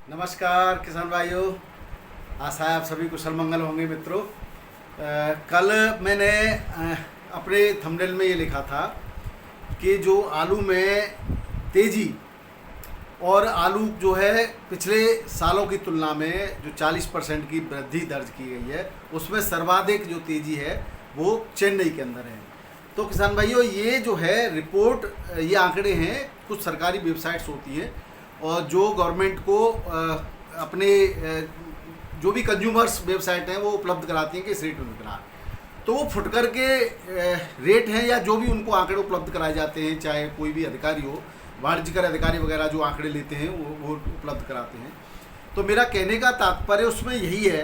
नमस्कार किसान भाइयों, आशा है आप सभी कुशल मंगल होंगे मित्रों। कल मैंने अपने थंबनेल में ये लिखा था कि जो आलू में तेज़ी और आलू जो है पिछले सालों की तुलना में जो 40% की वृद्धि दर्ज की गई है, उसमें सर्वाधिक जो तेज़ी है वो चेन्नई के अंदर है। तो किसान भाइयों, ये जो है रिपोर्ट, ये आंकड़े हैं, कुछ सरकारी वेबसाइट्स होती हैं और जो गवर्नमेंट को अपने जो भी कंज्यूमर्स वेबसाइट हैं वो उपलब्ध कराती हैं कि इस रेट में बिक रहा है। तो वो फुटकर के रेट हैं या जो भी उनको आंकड़े उपलब्ध कराए जाते हैं, चाहे कोई भी अधिकारी हो, वाणिज्यकर अधिकारी वगैरह जो आंकड़े लेते हैं वो उपलब्ध कराते हैं। तो मेरा कहने का तात्पर्य उसमें यही है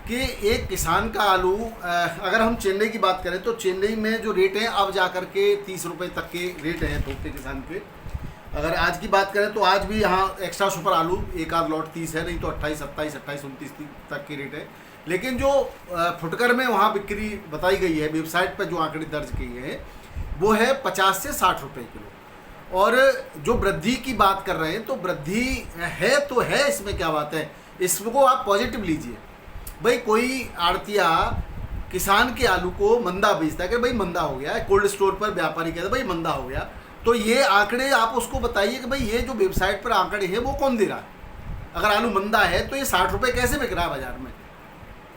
कि एक किसान का आलू, अगर हम चेन्नई की बात करें तो चेन्नई में जो रेट हैं अब जा कर के 30 रुपये तक के रेट हैं थोक के किसान पे। अगर आज की बात करें तो आज भी यहाँ एक्स्ट्रा सुपर आलू एक आध लॉट 30 है, नहीं तो 28, 27, 28, 29 तक के रेट है। लेकिन जो फुटकर में वहाँ बिक्री बताई गई है, वेबसाइट पर जो आंकड़े दर्ज किए हैं वो है 50 से 60 रुपये किलो। और जो वृद्धि की बात कर रहे हैं तो वृद्धि है तो है, इसमें क्या बात है, इसको आप पॉजिटिव लीजिए। भाई कोई आड़तिया किसान के आलू को मंदा बेचता है कि भाई मंदा हो गया है, कोल्ड स्टोर पर व्यापारी कहता है भाई मंदा हो गया, तो ये आंकड़े आप उसको बताइए कि भाई ये जो वेबसाइट पर आंकड़े हैं वो कौन दे रहा है। अगर आलू मंदा है तो ये 60 रुपये कैसे बिक रहा है बाजार में?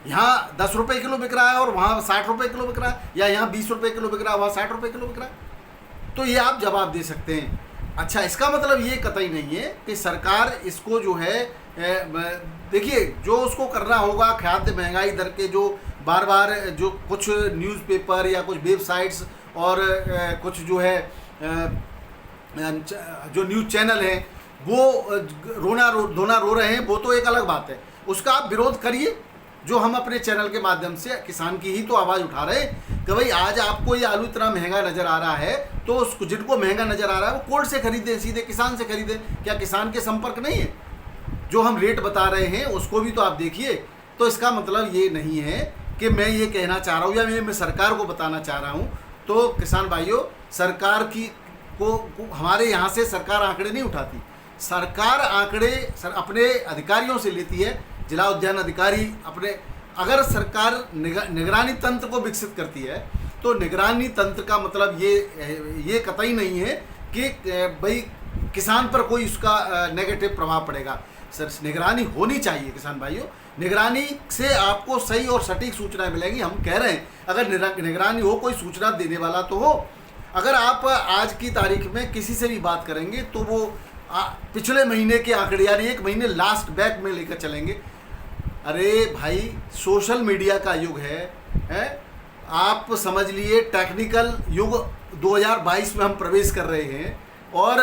यहाँ 10 रुपये किलो बिक रहा है और वहाँ 60 रुपये किलो बिक रहा है, या यहाँ 20 रुपये किलो बिक रहा है, वहाँ 60 रुपये किलो बिक रहा है। तो ये आप जवाब दे सकते हैं। अच्छा, इसका मतलब ये कतई नहीं है कि सरकार इसको जो है, देखिए जो उसको करना होगा, खाद्य महंगाई दर के जो बार बार जो कुछ न्यूज़पेपर या कुछ वेबसाइट्स और कुछ जो है जो न्यूज़ चैनल हैं वो धोना रो रहे हैं, वो तो एक अलग बात है, उसका आप विरोध करिए। जो हम अपने चैनल के माध्यम से किसान की ही तो आवाज़ उठा रहे हैं कि भाई आज आपको ये आलू इतना महंगा नज़र आ रहा है, तो उसको जिनको महंगा नज़र आ रहा है वो कोल्ड से खरीदें, सीधे किसान से खरीदें। क्या किसान के संपर्क नहीं है? जो हम रेट बता रहे हैं उसको भी तो आप देखिए। तो इसका मतलब ये नहीं है कि मैं ये कहना चाह रहा हूँ या मैं सरकार को बताना चाह रहा हूँ। तो किसान भाइयों, सरकार की को हमारे यहाँ से सरकार आंकड़े नहीं उठाती, सरकार आंकड़े अपने अधिकारियों से लेती है, जिला उद्यान अधिकारी अपने। अगर सरकार निगरानी तंत्र को विकसित करती है तो निगरानी तंत्र का मतलब ये कतई नहीं है कि भाई किसान पर कोई उसका नेगेटिव प्रभाव पड़ेगा। सर, निगरानी होनी चाहिए किसान भाइयों। निगरानी से आपको सही और सटीक सूचनाएं मिलेंगी। हम कह रहे हैं अगर निगरानी हो, कोई सूचना देने वाला तो हो। अगर आप आज की तारीख में किसी से भी बात करेंगे तो वो पिछले महीने के आंकड़े यानी एक महीने लास्ट बैक में लेकर चलेंगे। अरे भाई, सोशल मीडिया का युग है? आप समझ लिए टेक्निकल युग 2022 में हम प्रवेश कर रहे हैं और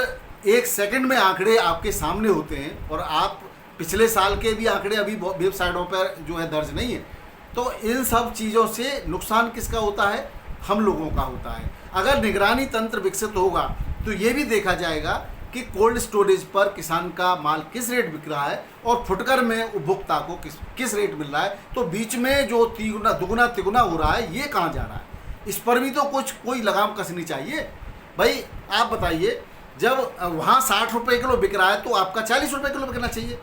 एक सेकंड में आंकड़े आपके सामने होते हैं और आप पिछले साल के भी आंकड़े अभी वेबसाइटों पर जो है दर्ज नहीं है। तो इन सब चीज़ों से नुकसान किसका होता है? हम लोगों का होता है। अगर निगरानी तंत्र विकसित होगा तो ये भी देखा जाएगा कि कोल्ड स्टोरेज पर किसान का माल किस रेट बिक रहा है और फुटकर में उपभोक्ता को किस रेट मिल रहा है। तो बीच में जो दुगुना तिगुना हो रहा है, ये कहाँ जा रहा है? इस पर भी तो कोई लगाम कसनी चाहिए। भाई आप बताइए, जब वहाँ 60 रुपये किलो बिक रहा है तो आपका 40 रुपये किलो बिकना चाहिए।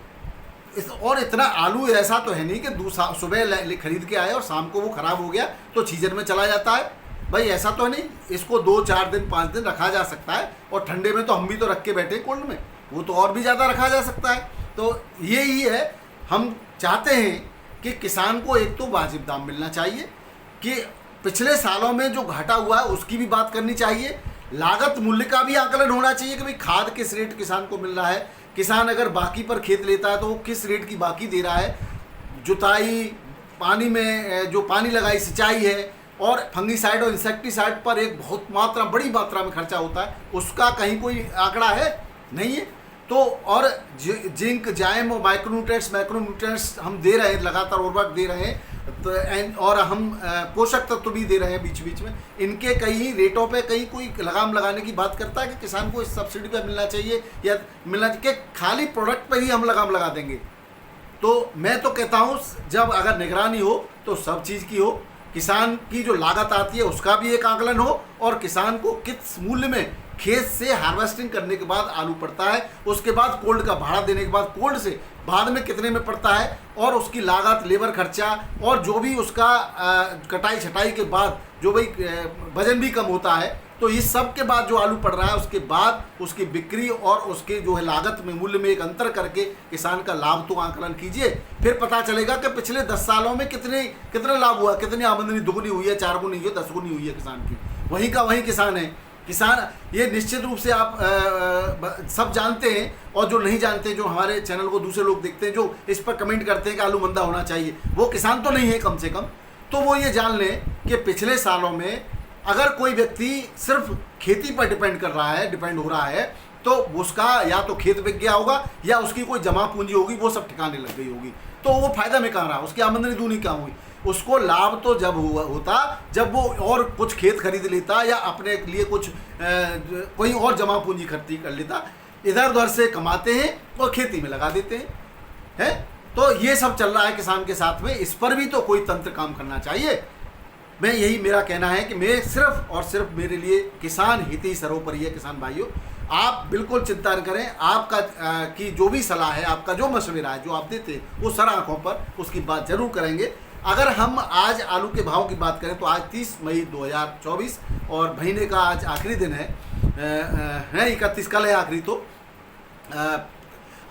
और इतना आलू ऐसा तो है नहीं कि सुबह खरीद के आए और शाम को वो ख़राब हो गया तो सीजन में चला जाता है। भाई ऐसा तो है नहीं, इसको 2, 4 दिन, 5 दिन रखा जा सकता है। और ठंडे में तो हम भी तो रख के बैठे कोल्ड में, वो तो और भी ज़्यादा रखा जा सकता है। तो ये ही है, हम चाहते हैं कि किसान को एक तो वाजिब दाम मिलना चाहिए, कि पिछले सालों में जो घाटा हुआ है उसकी भी बात करनी चाहिए, लागत मूल्य का भी आकलन होना चाहिए कि भाई खाद किस रेट किसान को मिल रहा है, किसान अगर बाकी पर खेत लेता है तो वो किस रेट की बाकी दे रहा है, जुताई, पानी में जो पानी लगाई, सिंचाई है, और फंगीसाइड और इंसेक्टिसाइड पर एक बहुत बड़ी मात्रा में खर्चा होता है, उसका कहीं कोई आंकड़ा है? नहीं है। तो और जिंक, जाइम और मैक्रोन्यूट्रिएंट्स हम दे रहे हैं, लगातार उर्वरक दे रहे हैं, तो और हम पोषक तत्व भी दे रहे हैं बीच बीच में। इनके कई रेटों पे कहीं कोई लगाम लगाने की बात करता है कि किसान को इस सब्सिडी पे मिलना चाहिए या मिलना चाहिए, कि खाली प्रोडक्ट पर ही हम लगाम लगा देंगे? तो मैं तो कहता हूँ जब अगर निगरानी हो तो सब चीज़ की हो, किसान की जो लागत आती है उसका भी एक आकलन हो और किसान को किस मूल्य में खेत से हार्वेस्टिंग करने के बाद आलू पड़ता है, उसके बाद कोल्ड का भाड़ा देने के बाद कोल्ड से बाद में कितने में पड़ता है, और उसकी लागत, लेबर खर्चा, और जो भी उसका कटाई छटाई के बाद जो भाई वजन भी कम होता है, तो इस सब के बाद जो आलू पड़ रहा है उसके बाद उसकी बिक्री और उसके जो है लागत में, मूल्य में एक अंतर करके किसान का लाभ तो आंकलन कीजिए, फिर पता चलेगा कि पिछले 10 सालों में कितने लाभ हुआ, कितनी आमदनी दुगुनी हुई है, 4 गुनी हुई है, 10 गुनी हुई है किसान की। वहीं का वहीं किसान है। किसान ये निश्चित रूप से आप सब जानते हैं, और जो नहीं जानते, जो हमारे चैनल को दूसरे लोग देखते हैं, जो इस पर कमेंट करते हैं कि आलू मंदा होना चाहिए, वो किसान तो नहीं है कम से कम, तो वो ये जान लें कि पिछले सालों में अगर कोई व्यक्ति सिर्फ खेती पर डिपेंड हो रहा है, तो उसका या तो खेत बिक गया होगा या उसकी कोई जमा पूंजी होगी, वो सब ठिकाने लग गई होगी, तो वो फायदा में कहाँ रहा, उसकी आमदनी दूनी कहाँ हुई। उसको लाभ तो जब होता जब वो और कुछ खेत खरीद लेता या अपने लिए कुछ कोई और जमा पूंजी खर्ची कर लेता। इधर उधर से कमाते हैं और खेती में लगा देते हैं, तो ये सब चल रहा है किसान के साथ में। इस पर भी तो कोई तंत्र काम करना चाहिए। मैं यही मेरा कहना है कि मैं सिर्फ और सिर्फ मेरे लिए किसान हित ही सर्वोपरि है। किसान भाइयों, आप बिल्कुल चिंता न करें, आपका की जो भी सलाह है, आपका जो मशवरा है, जो आप देते हैं, वो सर आँखों पर उसकी बात जरूर करेंगे। अगर हम आज आलू के भाव की बात करें तो आज 30 मई 2024 और महीने का आज आखिरी दिन है 31, कल है आखिरी। तो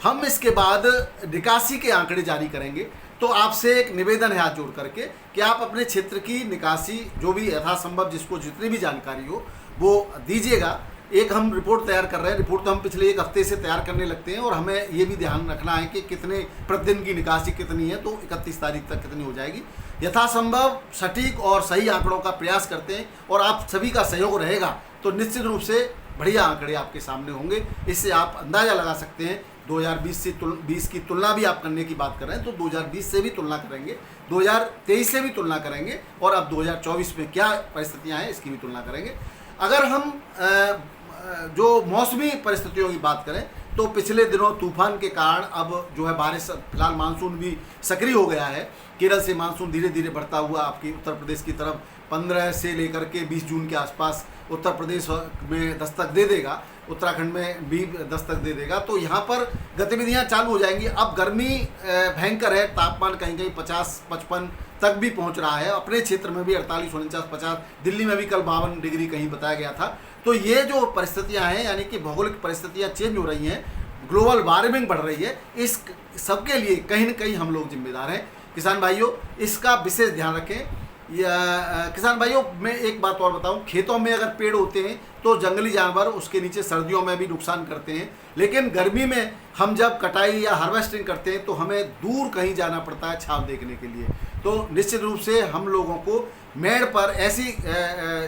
हम इसके बाद निकासी के आंकड़े जारी करेंगे। तो आपसे एक निवेदन है हाथ जोड़ करके कि आप अपने क्षेत्र की निकासी जो भी यथासंभव, जिसको जितनी भी जानकारी हो वो दीजिएगा। एक हम रिपोर्ट तैयार कर रहे हैं, रिपोर्ट तो हम पिछले 1 हफ्ते से तैयार करने लगते हैं, और हमें ये भी ध्यान रखना है कि कितने प्रतिदिन की निकासी कितनी है, तो 31 तारीख तक कितनी हो जाएगी। यथासंभव सटीक और सही आंकड़ों का प्रयास करते हैं, और आप सभी का सहयोग रहेगा तो निश्चित रूप से बढ़िया आंकड़े आपके सामने होंगे। इससे आप अंदाज़ा लगा सकते हैं 2020 की तुलना भी आप करने की बात कर रहे हैं, तो 2020 से भी तुलना करेंगे, 2023 से भी तुलना करेंगे, और अब 2024 में क्या परिस्थितियां हैं इसकी भी तुलना करेंगे। अगर हम जो मौसमी परिस्थितियों की बात करें तो पिछले दिनों तूफान के कारण अब जो है बारिश, फिलहाल मानसून भी सक्रिय हो गया है। केरल से मानसून धीरे धीरे बढ़ता हुआ आपकी उत्तर प्रदेश की तरफ 15 से लेकर के 20 जून के आसपास उत्तर प्रदेश में दस्तक दे देगा, उत्तराखंड में भी दस्तक दे देगा। तो यहाँ पर गतिविधियाँ चालू हो जाएंगी। अब गर्मी भयंकर है, तापमान कहीं कहीं 50-55 तक भी पहुँच रहा है। अपने क्षेत्र में भी 48, 49, 50, दिल्ली में भी कल 52 डिग्री कहीं बताया गया था। तो ये जो परिस्थितियाँ हैं, यानी कि भौगोलिक परिस्थितियाँ चेंज हो रही हैं, ग्लोबल वार्मिंग बढ़ रही है, इस सबके लिए कहीं न कहीं हम लोग जिम्मेदार हैं। किसान भाइयों, इसका विशेष ध्यान रखें। किसान भाइयों, मैं एक बात और बताऊं, खेतों में अगर पेड़ होते हैं तो जंगली जानवर उसके नीचे सर्दियों में भी नुकसान करते हैं, लेकिन गर्मी में हम जब कटाई या हार्वेस्टिंग करते हैं तो हमें दूर कहीं जाना पड़ता है छांव देखने के लिए। तो निश्चित रूप से हम लोगों को मेड़ पर, ऐसी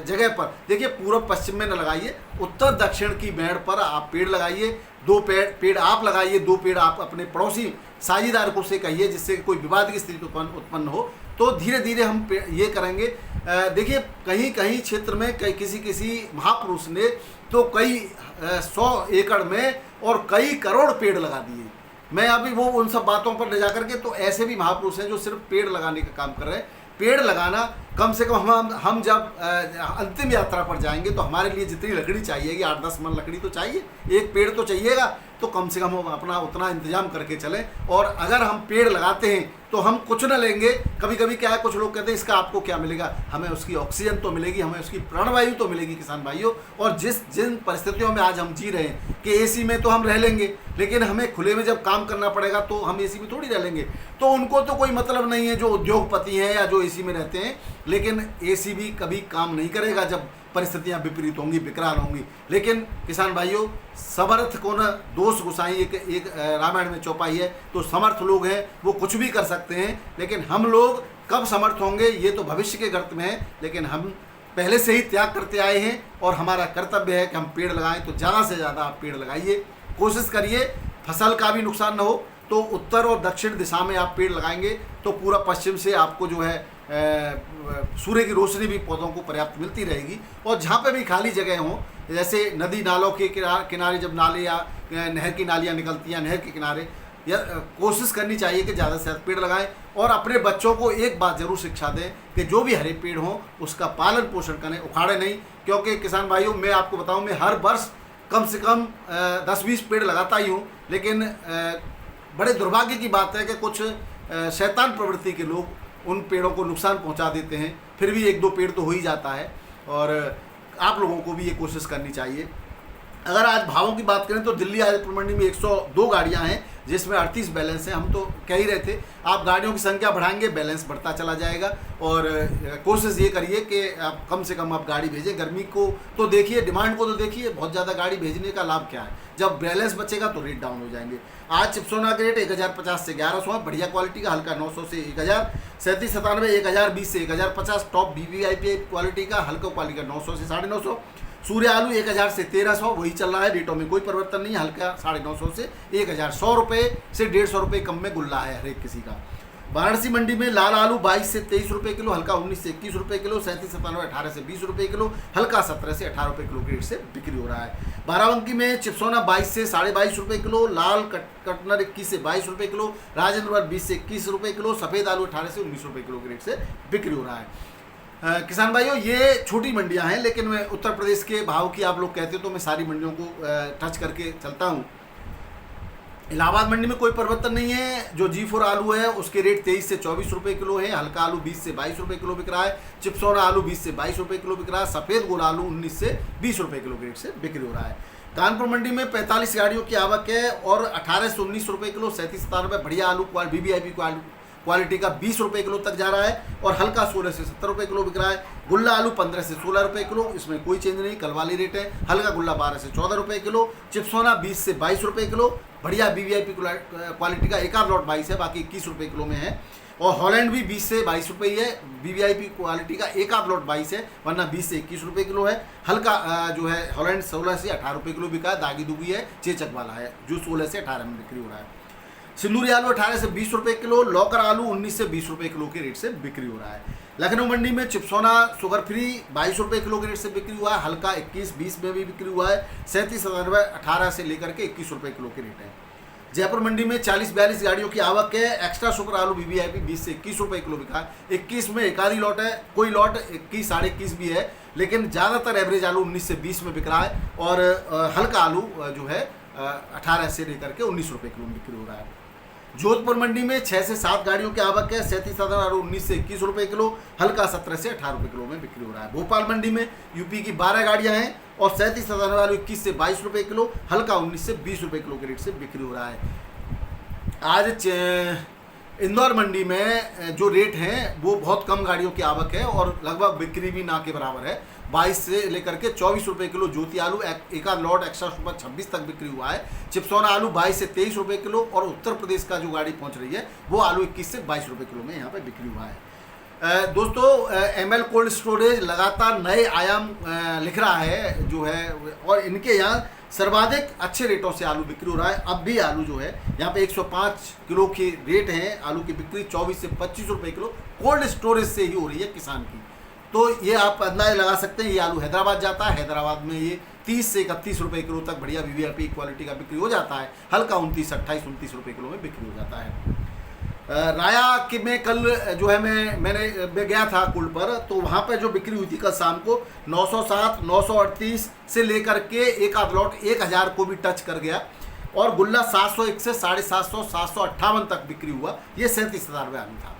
जगह पर, देखिए पूर्व पश्चिम में न लगाइए, उत्तर दक्षिण की मेड़ पर आप पेड़ लगाइए। 2 पेड़ आप लगाइए, 2 पेड़ आप अपने पड़ोसी साझेदार को से कहिए, जिससे कोई विवाद की स्थिति उत्पन्न हो। तो धीरे धीरे हम ये करेंगे। देखिए कहीं कहीं क्षेत्र में किसी महापुरुष ने तो कई 100 एकड़ में और कई करोड़ पेड़ लगा दिए। मैं अभी वो उन सब बातों पर ले जा करके, तो ऐसे भी महापुरुष हैं जो सिर्फ पेड़ लगाने का काम कर रहे हैं। पेड़ लगाना कम से कम हम जब अंतिम यात्रा पर जाएंगे तो हमारे लिए जितनी लकड़ी चाहिएगी, 8-10 मन लकड़ी तो चाहिए, एक पेड़ तो चाहिएगा, तो कम से कम हम अपना उतना इंतजाम करके चलें। और अगर हम पेड़ लगाते हैं तो हम कुछ न लेंगे। कभी कभी क्या है, कुछ लोग कहते हैं इसका आपको क्या मिलेगा, हमें उसकी ऑक्सीजन तो मिलेगी, हमें उसकी प्राणवायु तो मिलेगी। किसान भाइयों, और जिन परिस्थितियों में आज हम जी रहे हैं कि एसी में तो हम रह लेंगे, लेकिन हमें खुले में जब काम करना पड़ेगा तो हम एसी में थोड़ी रह लेंगे। तो उनको तो कोई मतलब नहीं है जो उद्योगपति हैं या जो एसी में रहते हैं, लेकिन एसी भी कभी काम नहीं करेगा जब परिस्थितियां विपरीत होंगी, विकराल होंगी। लेकिन किसान भाइयों, समर्थ को न दोष गुसाई, एक रामायण में चौपाई है। तो समर्थ लोग हैं वो कुछ भी कर सकते हैं, लेकिन हम लोग कब समर्थ होंगे ये तो भविष्य के गर्त में है। लेकिन हम पहले से ही त्याग करते आए हैं, और हमारा कर्तव्य है कि हम पेड़ लगाएं। तो ज़्यादा से ज़्यादा आप पेड़ लगाइए, कोशिश करिए फसल का भी नुकसान न हो। तो उत्तर और दक्षिण दिशा में आप पेड़ लगाएंगे तो पूरा पश्चिम से आपको जो है सूर्य की रोशनी भी पौधों को पर्याप्त मिलती रहेगी। और जहाँ पे भी खाली जगह हों, जैसे नदी नालों के किनारे जब नाले या नहर की नालियाँ निकलती हैं, नहर के किनारे या कोशिश करनी चाहिए कि ज़्यादा से ज़्यादा पेड़ लगाएं और अपने बच्चों को एक बात ज़रूर शिक्षा दें कि जो भी हरे पेड़ हों उसका पालन पोषण करें, उखाड़े नहीं। क्योंकि किसान भाइयों, मैं आपको बताऊं, मैं हर वर्ष कम से कम 10-20 पेड़ लगाता ही हूं, लेकिन बड़े दुर्भाग्य की बात है कि कुछ शैतान प्रवृत्ति के लोग उन पेड़ों को नुकसान पहुंचा देते हैं। फिर भी 1-2 पेड़ तो हो ही जाता है और आप लोगों को भी ये कोशिश करनी चाहिए। अगर आज भावों की बात करें तो दिल्ली हाजीपुर मंडी में 102 गाड़ियां हैं जिसमें 38 बैलेंस हैं। हम तो कह ही रहे थे आप गाड़ियों की संख्या बढ़ाएंगे बैलेंस बढ़ता चला जाएगा और कोशिश ये करिए कि आप कम से कम आप गाड़ी भेजें। गर्मी को तो देखिए, डिमांड को तो देखिए, बहुत ज़्यादा गाड़ी भेजने का लाभ क्या है, जब बैलेंस बचेगा तो रेट डाउन हो जाएंगे। आज चिप्सोना का रेट 1050 से 1100, बढ़िया क्वालिटी का, हल्का 900 से 1000, 3797, 1020 से 1050, टॉप VVIP क्वालिटी का, हल्का क्वालिटी का 900 से 950, सूर्य आलू 1000 से 1300, वही चल रहा है, रेटों में कोई परिवर्तन नहीं है, हल्का 950 से 1000, 100 रुपये से 150 रुपये कम में गुल्ला है हर एक किसी का। वाराणसी मंडी में लाल आलू 22 से 23 रुपये किलो, हल्का 19 से 21 रुपये किलो, 3797, 18 से 20 रुपये किलो, हल्का 17 से 18 रुपये किलो के रेट से बिक्री हो रहा है। बाराबंकी में चिप्सोना 22 से 22.5 रुपये किलो, लाल कटनर 21 से 22 रुपये किलो, राजेंद्र वर 20 से 21 रुपये किलो, सफ़ेद आलू 18 से 19 रुपये किलो के रेट से बिक्री हो रहा है। किसान भाइयों, ये छोटी मंडियां हैं, लेकिन मैं उत्तर प्रदेश के भाव की आप लोग कहते हो तो मैं सारी मंडियों को टच करके चलता हूं। इलाहाबाद मंडी में कोई परिवर्तन नहीं है। जो G4 आलू है उसके रेट 23 से 24 रुपये किलो है, हल्का आलू 20 से 22 रुपये किलो बिक रहा है, चिप्सोना आलू 20 से 22 रुपये किलो बिक रहा है, सफ़ेद गोल आलू 19 से 20 रुपये किलो के रेट से बिक्री हो रहा है। कानपुर मंडी में 45 गाड़ियों की आवक है और 18 से 19 रुपये किलो, 3797 बढ़िया आलू VVIP क्वालिटी का 20 रुपये किलो तक जा रहा है और हल्का 16 से 70 रुपये किलो बिक रहा है। गुल्ला आलू 15 से 16 रुपये किलो, इसमें कोई चेंज नहीं, कल वाली रेट है। हल्का गुल्ला 12 से 14 रुपये किलो, चिप्सोना 20 से 22 रुपये किलो, बढ़िया VVIP क्वालिटी का एक आध लॉट 22 है, बाकी 21 रुपये किलो में है। और हॉलैंड भी 20 से 22 रुपये ही है, VVIP क्वालिटी का एक आध लॉट 22 है, वरना 20 से 21 रुपये किलो है। हल्का जो है हॉलैंड 16 से 18 रुपये किलो बिका है, दागी दुगी है, चेचक वाला है जो 16 से 18 में बिक्री हो रहा है। सिंदूरी आलू 18 से 20 रुपये किलो, लौकर आलू 19 से 20 रुपये किलो के रेट से बिक्री हो रहा है। लखनऊ मंडी में चिप्सोना शुगर फ्री 22 रुपये किलो के रेट से बिक्री हुआ है, हल्का 21-20 में भी बिक्री हुआ है, 3797 18 से लेकर के 21 रुपये किलो के रेट है। जयपुर मंडी में 40-42 गाड़ियों की आवक है। एक्स्ट्रा सुपर आलू VVIP 20 से 21 रुपये किलो बिका है, 21 में एक आधी लॉट है, कोई लॉट 21 साढ़े 21 भी है, लेकिन ज़्यादातर एवरेज आलू 19 से 20 में बिक रहा है और हल्का आलू जो है 18 से लेकर के 19 रुपये किलो में बिक्री हो रहा है। जोधपुर मंडी में 6 से 7 गाड़ियों की आवक है, 37,000 आलू 19 से 21 रुपये किलो, हल्का 17 से 18 रुपये किलो में बिक्री हो रहा है। भोपाल मंडी में यूपी की 12 गाड़ियां हैं और 37,000 आलू 21 से 22 रुपये किलो, हल्का 19 से 20 रुपये किलो के रेट से बिक्री हो रहा है। आज इंदौर मंडी में जो रेट हैं वो बहुत कम गाड़ियों की आवक है और लगभग बिक्री भी ना के बराबर है। 22 से लेकर के 24 रुपये किलो ज्योति आलू एक आध लॉट एक्स्ट्रा सुपर 26 तक बिक्री हुआ है। चिप्सोना आलू 22 से 23 रुपये किलो और उत्तर प्रदेश का जो गाड़ी पहुंच रही है वो आलू 21 से 22 रुपये किलो में यहाँ पे बिक्री हुआ है। दोस्तों, ML कोल्ड स्टोरेज लगातार नए आयाम लिख रहा है जो है, और इनके यहाँ सर्वाधिक अच्छे रेटों से आलू बिक्री हो रहा है। अब भी आलू जो है यहाँ पे 105 किलो के रेट हैं, आलू की बिक्री 24 से 25 रुपये किलो कोल्ड स्टोरेज से ही हो रही है किसान की। तो ये आप अंदाजा लगा सकते हैं, ये आलू हैदराबाद जाता है, हैदराबाद में ये 30 से 31 रुपये किलो तक बढ़िया VVIP क्वालिटी का बिक्री हो जाता है, हल्का 29, 28, 29 रुपये किलो में बिक्री हो जाता है। राया के में कल जो है मैं गया था कुल पर, तो वहाँ पे जो बिक्री हुई थी कल शाम को 907, 938 से लेकर के एक आध लॉट 1000 को भी टच कर गया और गुल्ला 701 से 750, 758 तक बिक्री हुआ। ये 37,000 रुपये आलू था।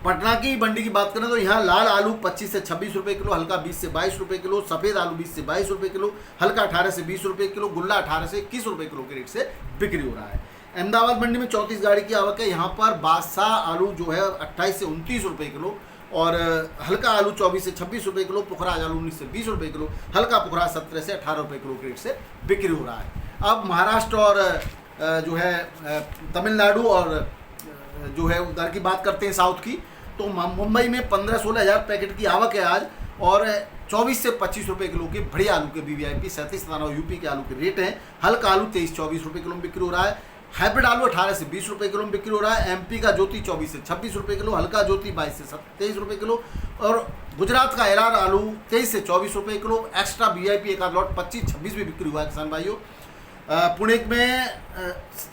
पटना की मंडी की बात करें तो यहाँ लाल आलू 25 से 26 रुपये किलो, हल्का 20 से 22 रुपये किलो, सफ़ेद आलू 20 से 22 रुपये किलो, हल्का 18 से 20 रुपये किलो, गुल्ला 18 से 21 रुपये किलो के रेट से बिक्री हो रहा है। अहमदाबाद मंडी में 34 गाड़ी की आवक है। यहाँ पर बादशाह आलू जो है 28 से 29 रुपये किलो और हल्का आलू 24 से 26 रुपये किलो, पुखराज आलू 19 से 20 रुपये किलो, हल्का पुखराज 17 से 18 रुपये किलो के रेट से बिक्री हो रहा है। अब महाराष्ट्र और जो है तमिलनाडु और जो है उधर की बात करते हैं साउथ की, तो मुंबई में 15-16 हज़ार पैकेट की आवक है आज और 24 से 25 रुपये किलो के बढ़िया आलू के VVIP 37,000 यूपी के आलू के रेट हैं। हल्का आलू 23-24 रुपये किलो में बिक्री हो रहा है। हाइब्रिड आलू 18 से 20 रुपये किलो में बिक्री हो रहा है। MP का ज्योति 24 से 26 रुपये किलो, हल्का ज्योति 22 से 23 रुपये किलो और गुजरात का LR आलू 23 से 24 रुपये किलो, एक्स्ट्रा VIP एक आध लॉट 25-26 भी बिक्री हुआ है किसान भाइयों। पुणे में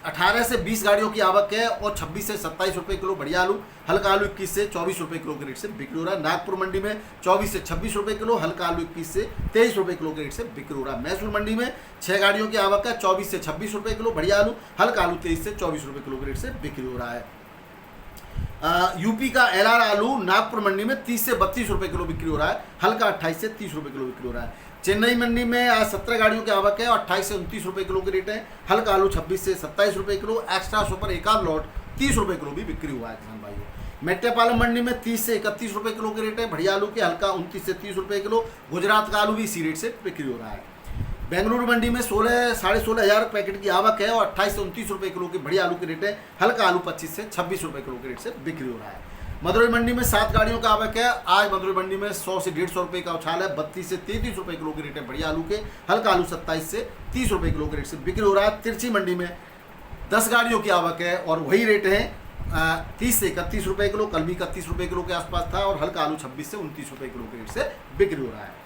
18 से 20 गाड़ियों की आवक है और 26 से 27 रुपये किलो बढ़िया आलू, हल्का आलू 21 से 24 रुपये किलो के रेट से बिक्री हो रहा है। नागपुर मंडी में 24 से 26 रुपये किलो, हल्का आलू 21 से 23 रुपये किलो के रेट से बिक्री हो रहा है। मैसूर मंडी में 6 गाड़ियों की आवक है, 24 से 26 रुपये किलो बढ़िया आलू, हल्का आलू 23 से 24 रुपये किलो के रेट से बिक्री हो रहा है। यूपी का एलआर आलू नागपुर मंडी में 30 से 32 रुपये किलो बिक्री हो रहा है, हल्का 28 से 30 रुपये किलो बिक्री हो रहा है। चेन्नई मंडी में आज 17 गाड़ियों की आवक है और 28 से 29 रुपये किलो के रेट है, हल्का आलू 26 से 27 रुपये किलो, एक्स्ट्रा सुपर एक आध लॉट 30 रुपये किलो भी बिक्री हुआ है किसान भाइयों। मेट्टेपालम मंडी में 30 से 31 रुपये किलो के रेट है बढ़िया आलू के, हल्का 29 से 30 रुपये किलो। गुजरात का आलू भी इसी रेट से बिक्री हो रहा है। बेंगलुरु मंडी में 16,500 पैकेट की आवक है और 28 से 29 रुपये किलो के बढ़िया आलू के रेट है, हल्का आलू 25 से 26 रुपये किलो के रेट से बिक्री हो रहा है। मदुरई मंडी में 7 गाड़ियों का आवक है, आज मदुरई मंडी में 100 से 150 रुपये का उछाल है, 32 से 33 रुपये किलो के रेट है बढ़िया आलू के, हल्का आलू 27 से 30 रुपये किलो के रेट से बिक्री हो रहा है। तिरछी मंडी में 10 गाड़ियों की आवक है और वही रेट है 30 से 31 रुपये किलो, कल भी 31 रुपये किलो के आसपास था और हल्का आलू 26 से 29 रुपये किलो के रेट से बिक्री हो रहा है।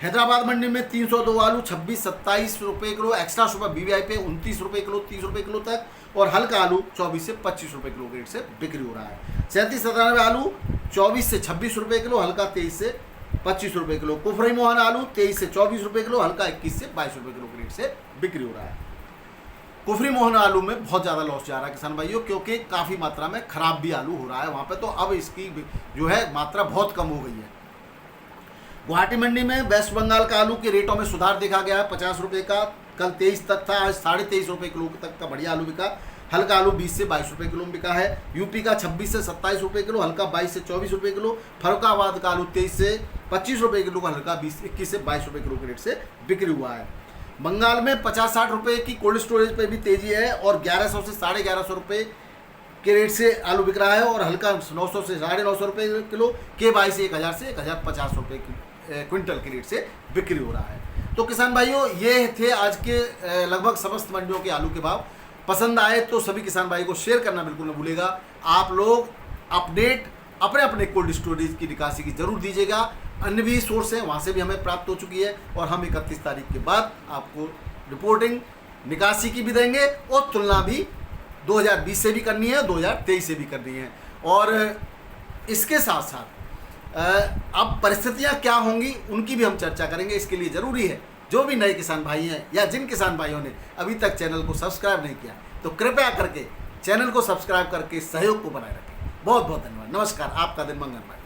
हैदराबाद मंडी में 302 आलू 26-27 रुपये किलो, एक्स्ट्रा सुपर बीवीआई पे 29 रुपये किलो 30 रुपये किलो तक और हल्का आलू 24 से 25 रुपये किलो के रेट से बिक्री हो रहा है। 37-97 आलू 24 से 26 रुपये किलो, हल्का 23 से 25 रुपये किलो। कुफरी मोहन आलू 23 से 24 रुपये किलो, हल्का 21 से 22 रुपये किलो के रेट से बिक्री हो रहा है। कुफरी मोहन आलू में बहुत ज़्यादा लॉस जा रहा है किसान भाइयों, क्योंकि काफ़ी मात्रा में खराब भी आलू हो रहा है वहाँ पे, तो अब इसकी जो है मात्रा बहुत कम हो गई है। गुवाहाटी मंडी में वेस्ट बंगाल का आलू के रेटों में सुधार देखा गया है, 50 रुपये का कल 23 तक था, आज 23.5 रुपये किलो तक का बढ़िया आलू बिका, हल्का आलू 20 से 22 रुपये किलो में बिका है। यूपी का 26 से 27 रुपये किलो, हल्का 22 से 24 रुपये किलो। फरुखाबाद का आलू 23 से 25 रुपये किलो का, हल्का 21 से 22 रुपये किलो के रेट से बिक्री हुआ है। बंगाल में 50-60 रुपये की कोल्ड स्टोरेज पे भी तेजी है और 1100 से 1150 रुपये के रेट से आलू बिक रहा है और हल्का 900 से 950 रुपये किलो, के 22 से 1000 से 1050 रुपये क्विंटल के रेट से बिक्री हो रहा है। तो किसान भाइयों, ये थे आज के लगभग समस्त मंडियों के आलू के भाव। पसंद आए तो सभी किसान भाई को शेयर करना बिल्कुल न भूलेगा। आप लोग अपडेट अपने अपने कोल्ड स्टोरेज की निकासी की जरूर दीजिएगा। अन्य भी सोर्स हैं, वहाँ से भी हमें प्राप्त हो चुकी है और हम 31 तारीख के बाद आपको रिपोर्टिंग निकासी की भी देंगे और तुलना भी 2020 से भी करनी है, 2023 से भी करनी है। और इसके साथ साथ अब परिस्थितियां क्या होंगी उनकी भी हम चर्चा करेंगे। इसके लिए ज़रूरी है जो भी नए किसान भाई हैं या जिन किसान भाइयों ने अभी तक चैनल को सब्सक्राइब नहीं किया तो कृपया करके चैनल को सब्सक्राइब करके सहयोग को बनाए रखें। बहुत बहुत धन्यवाद। नमस्कार, आपका दिन मंगलमय।